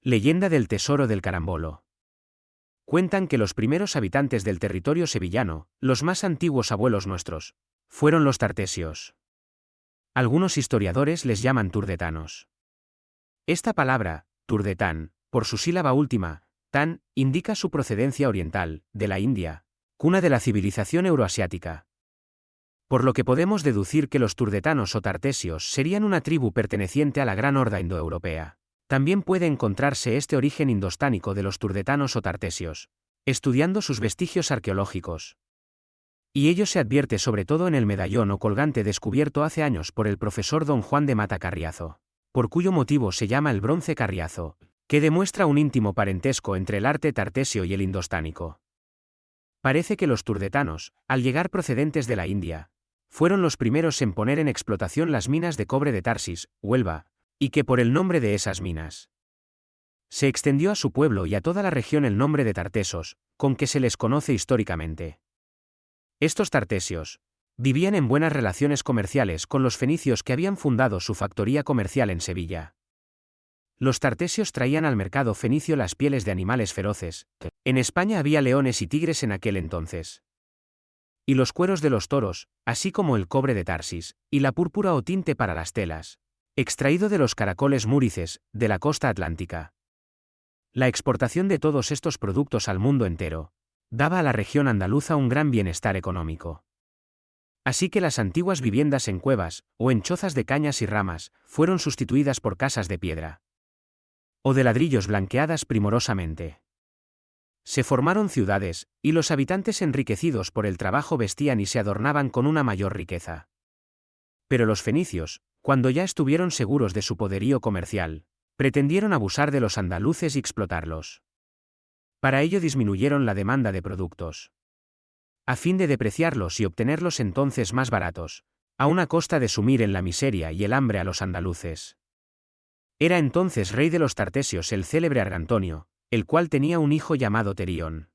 Leyenda del tesoro del carambolo. Cuentan que los primeros habitantes del territorio sevillano, los más antiguos abuelos nuestros, fueron los tartesios. Algunos historiadores les llaman turdetanos. Esta palabra, turdetán, por su sílaba última, tan, indica su procedencia oriental, de la India, cuna de la civilización euroasiática. Por lo que podemos deducir que los turdetanos o tartesios serían una tribu perteneciente a la gran horda indoeuropea. También puede encontrarse este origen indostánico de los turdetanos o tartesios, estudiando sus vestigios arqueológicos. Y ello se advierte sobre todo en el medallón o colgante descubierto hace años por el profesor don Juan de Mata Carriazo, por cuyo motivo se llama el bronce Carriazo, que demuestra un íntimo parentesco entre el arte tartesio y el indostánico. Parece que los turdetanos, al llegar procedentes de la India, fueron los primeros en poner en explotación las minas de cobre de Tarsis, Huelva, y que por el nombre de esas minas se extendió a su pueblo y a toda la región el nombre de tartesos, con que se les conoce históricamente. Estos tartesios vivían en buenas relaciones comerciales con los fenicios que habían fundado su factoría comercial en Sevilla. Los tartesios traían al mercado fenicio las pieles de animales feroces. En España había leones y tigres en aquel entonces. Y los cueros de los toros, así como el cobre de Tarsis, y la púrpura o tinte para las telas, extraído de los caracoles múrices, de la costa atlántica. La exportación de todos estos productos al mundo entero daba a la región andaluza un gran bienestar económico. Así que las antiguas viviendas en cuevas, o en chozas de cañas y ramas, fueron sustituidas por casas de piedra o de ladrillos blanqueadas primorosamente. Se formaron ciudades, y los habitantes enriquecidos por el trabajo vestían y se adornaban con una mayor riqueza. Pero los fenicios, cuando ya estuvieron seguros de su poderío comercial, pretendieron abusar de los andaluces y explotarlos. Para ello disminuyeron la demanda de productos, a fin de depreciarlos y obtenerlos entonces más baratos, a una costa de sumir en la miseria y el hambre a los andaluces. Era entonces rey de los tartesios el célebre Argantonio, el cual tenía un hijo llamado Terión.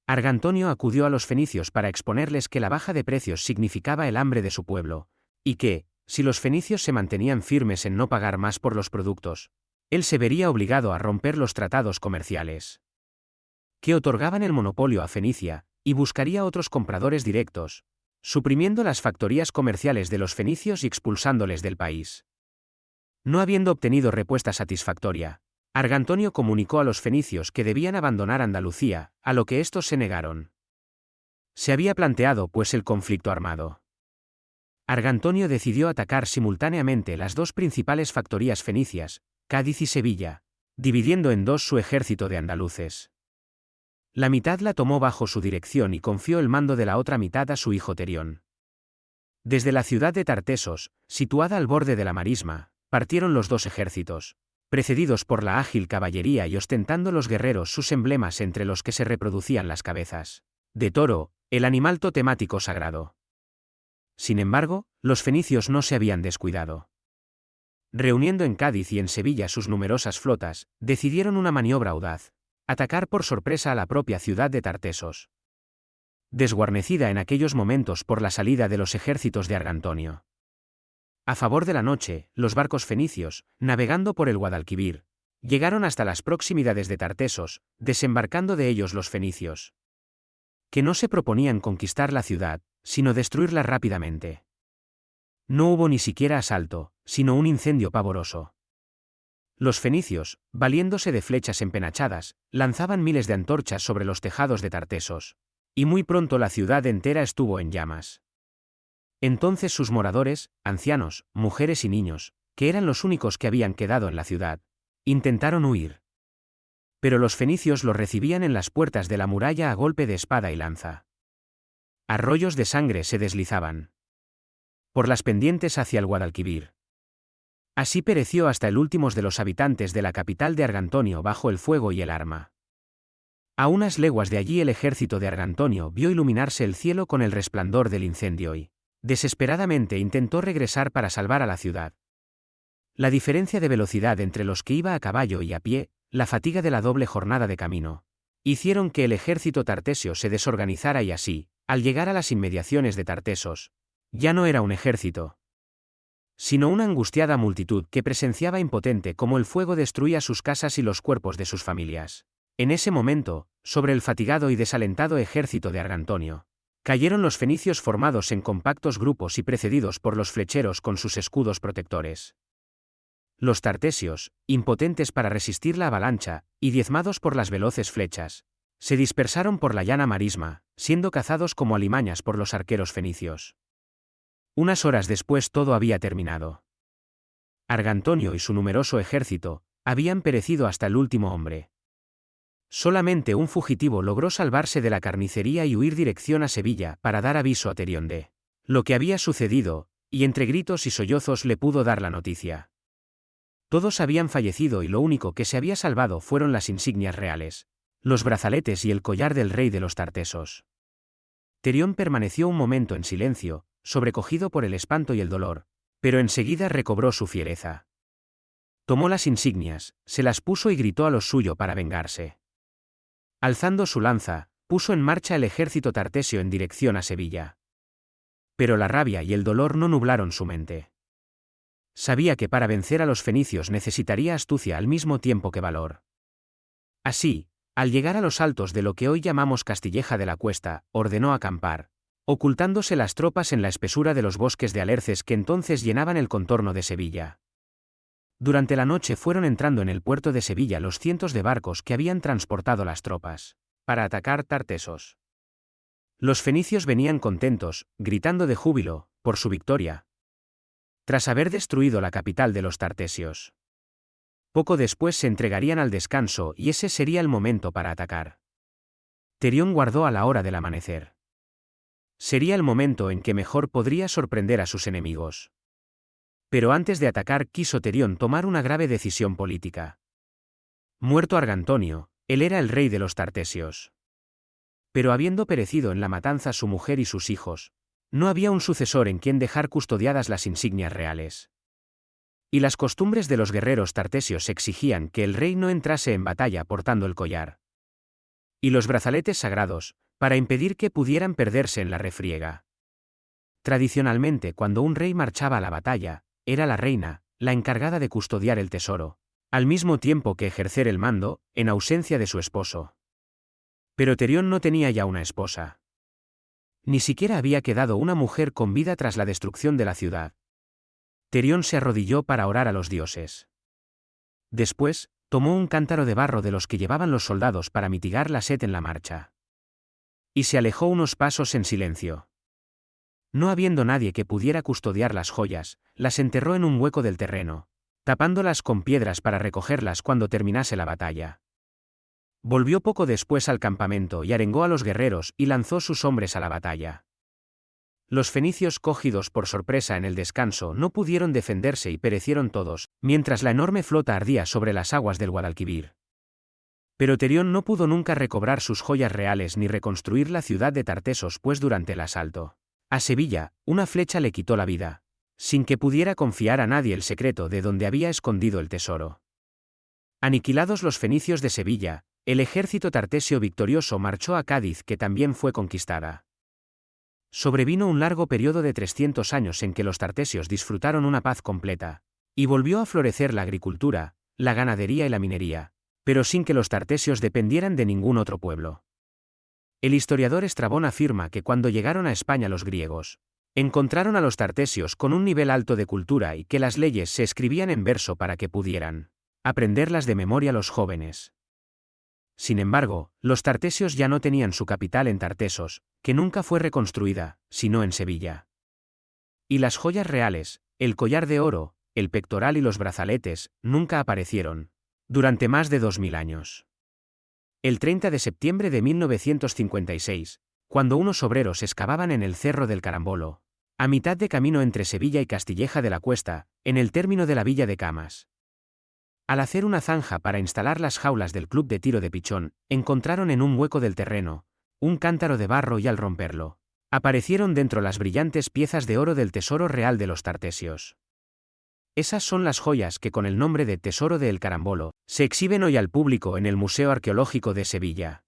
Argantonio acudió a los fenicios para exponerles que la baja de precios significaba el hambre de su pueblo, y que, si los fenicios se mantenían firmes en no pagar más por los productos, él se vería obligado a romper los tratados comerciales que otorgaban el monopolio a Fenicia, y buscaría otros compradores directos, suprimiendo las factorías comerciales de los fenicios y expulsándoles del país. No habiendo obtenido respuesta satisfactoria, Argantonio comunicó a los fenicios que debían abandonar Andalucía, a lo que estos se negaron. Se había planteado pues el conflicto armado. Argantonio decidió atacar simultáneamente las dos principales factorías fenicias, Cádiz y Sevilla, dividiendo en dos su ejército de andaluces. La mitad la tomó bajo su dirección y confió el mando de la otra mitad a su hijo Terión. Desde la ciudad de Tartesos, situada al borde de la marisma, partieron los dos ejércitos, precedidos por la ágil caballería y ostentando los guerreros sus emblemas entre los que se reproducían las cabezas de toro, el animal totemático sagrado. Sin embargo, los fenicios no se habían descuidado. Reuniendo en Cádiz y en Sevilla sus numerosas flotas, decidieron una maniobra audaz: atacar por sorpresa a la propia ciudad de Tartesos, desguarnecida en aquellos momentos por la salida de los ejércitos de Argantonio. A favor de la noche, los barcos fenicios, navegando por el Guadalquivir, llegaron hasta las proximidades de Tartesos, desembarcando de ellos los fenicios, que no se proponían conquistar la ciudad, sino destruirla rápidamente. No hubo ni siquiera asalto, sino un incendio pavoroso. Los fenicios, valiéndose de flechas empenachadas, lanzaban miles de antorchas sobre los tejados de Tartesos, y muy pronto la ciudad entera estuvo en llamas. Entonces sus moradores, ancianos, mujeres y niños, que eran los únicos que habían quedado en la ciudad, intentaron huir. Pero los fenicios los recibían en las puertas de la muralla a golpe de espada y lanza. Arroyos de sangre se deslizaban por las pendientes hacia el Guadalquivir. Así pereció hasta el último de los habitantes de la capital de Argantonio bajo el fuego y el arma. A unas leguas de allí el ejército de Argantonio vio iluminarse el cielo con el resplandor del incendio y, desesperadamente, intentó regresar para salvar a la ciudad. La diferencia de velocidad entre los que iba a caballo y a pie, la fatiga de la doble jornada de camino, hicieron que el ejército tartesio se desorganizara y así, al llegar a las inmediaciones de Tartesos, ya no era un ejército, sino una angustiada multitud que presenciaba impotente cómo el fuego destruía sus casas y los cuerpos de sus familias. En ese momento, sobre el fatigado y desalentado ejército de Argantonio, cayeron los fenicios formados en compactos grupos y precedidos por los flecheros con sus escudos protectores. Los tartesios, impotentes para resistir la avalancha, y diezmados por las veloces flechas, se dispersaron por la llana marisma, siendo cazados como alimañas por los arqueros fenicios. Unas horas después todo había terminado. Argantonio y su numeroso ejército habían perecido hasta el último hombre. Solamente un fugitivo logró salvarse de la carnicería y huir dirección a Sevilla para dar aviso a Terión de lo que había sucedido, y entre gritos y sollozos le pudo dar la noticia. Todos habían fallecido y lo único que se había salvado fueron las insignias reales, los brazaletes y el collar del rey de los tartesos. Terión permaneció un momento en silencio, sobrecogido por el espanto y el dolor, pero enseguida recobró su fiereza. Tomó las insignias, se las puso y gritó a los suyos para vengarse. Alzando su lanza, puso en marcha el ejército tartesio en dirección a Sevilla. Pero la rabia y el dolor no nublaron su mente. Sabía que para vencer a los fenicios necesitaría astucia al mismo tiempo que valor. Así, al llegar a los altos de lo que hoy llamamos Castilleja de la Cuesta, ordenó acampar, ocultándose las tropas en la espesura de los bosques de alerces que entonces llenaban el contorno de Sevilla. Durante la noche fueron entrando en el puerto de Sevilla los cientos de barcos que habían transportado las tropas para atacar Tartesos. Los fenicios venían contentos, gritando de júbilo, por su victoria, tras haber destruido la capital de los tartesios. Poco después se entregarían al descanso y ese sería el momento para atacar. Terión guardó a la hora del amanecer. Sería el momento en que mejor podría sorprender a sus enemigos. Pero antes de atacar quiso Terión tomar una grave decisión política. Muerto Argantonio, él era el rey de los tartesios. Pero habiendo perecido en la matanza su mujer y sus hijos, no había un sucesor en quien dejar custodiadas las insignias reales. Y las costumbres de los guerreros tartesios exigían que el rey no entrase en batalla portando el collar y los brazaletes sagrados, para impedir que pudieran perderse en la refriega. Tradicionalmente, cuando un rey marchaba a la batalla, era la reina, la encargada de custodiar el tesoro, al mismo tiempo que ejercer el mando, en ausencia de su esposo. Pero Terión no tenía ya una esposa. Ni siquiera había quedado una mujer con vida tras la destrucción de la ciudad. Terión se arrodilló para orar a los dioses. Después, tomó un cántaro de barro de los que llevaban los soldados para mitigar la sed en la marcha. Y se alejó unos pasos en silencio. No habiendo nadie que pudiera custodiar las joyas, las enterró en un hueco del terreno, tapándolas con piedras para recogerlas cuando terminase la batalla. Volvió poco después al campamento y arengó a los guerreros y lanzó sus hombres a la batalla. Los fenicios, cogidos por sorpresa en el descanso, no pudieron defenderse y perecieron todos, mientras la enorme flota ardía sobre las aguas del Guadalquivir. Pero Terión no pudo nunca recobrar sus joyas reales ni reconstruir la ciudad de Tartesos, pues durante el asalto a Sevilla, una flecha le quitó la vida, sin que pudiera confiar a nadie el secreto de donde había escondido el tesoro. Aniquilados los fenicios de Sevilla, el ejército tartesio victorioso marchó a Cádiz, que también fue conquistada. Sobrevino un largo periodo de 300 años en que los tartesios disfrutaron una paz completa, y volvió a florecer la agricultura, la ganadería y la minería, pero sin que los tartesios dependieran de ningún otro pueblo. El historiador Estrabón afirma que cuando llegaron a España los griegos, encontraron a los tartesios con un nivel alto de cultura y que las leyes se escribían en verso para que pudieran aprenderlas de memoria los jóvenes. Sin embargo, los tartesios ya no tenían su capital en Tartesos, que nunca fue reconstruida, sino en Sevilla. Y las joyas reales, el collar de oro, el pectoral y los brazaletes, nunca aparecieron, durante más de 2000 años. El 30 de septiembre de 1956, cuando unos obreros excavaban en el Cerro del Carambolo, a mitad de camino entre Sevilla y Castilleja de la Cuesta, en el término de la villa de Camas, al hacer una zanja para instalar las jaulas del club de tiro de pichón, encontraron en un hueco del terreno un cántaro de barro y al romperlo, aparecieron dentro las brillantes piezas de oro del tesoro real de los tartesios. Esas son las joyas que con el nombre de Tesoro de El Carambolo se exhiben hoy al público en el Museo Arqueológico de Sevilla.